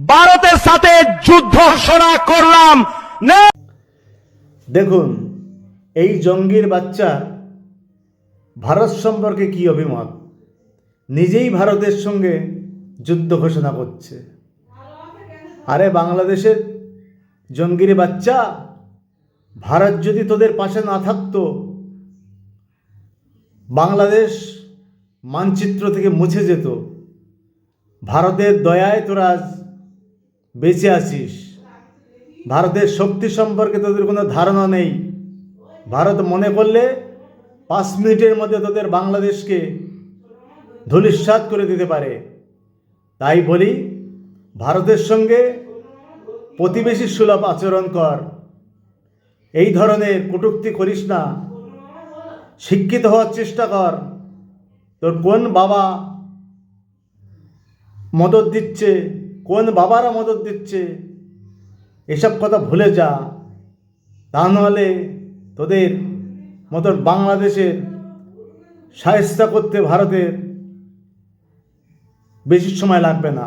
ভারতের সাথে যুদ্ধ ঘোষণা করলাম। দেখুন, এই জঙ্গির বাচ্চা ভারত সম্পর্কে কি অভিমত, নিজেই ভারতের সঙ্গে যুদ্ধ ঘোষণা করছে। আরে বাংলাদেশের জঙ্গির বাচ্চা, ভারত যদি তোদের পাশে না থাকতো, বাংলাদেশ মানচিত্র থেকে মুছে যেত। ভারতের দয়ায় তোরা আজ বেঁচে আছিস। ভারতের শক্তি সম্পর্কে তোদের কোনো ধারণা নেই। ভারত মনে করলে 5 মিনিটের মধ্যে তোদের বাংলাদেশকে ধূলিসাৎ করে দিতে পারে। তাই বলি, ভারতের সঙ্গে প্রতিবেশী সুলভ আচরণ কর। এই ধরনের কটূক্তি করিস না। শিক্ষিত হওয়ার চেষ্টা কর। তোর কোন বাবা মদত দিচ্ছে, কোন বাবারা মদত দিচ্ছে, এসব কথা ভুলে যা। তা নাহলে তোদের মতন বাংলাদেশের শায়েস্তা করতে ভারতের বেশি সময় লাগবে না।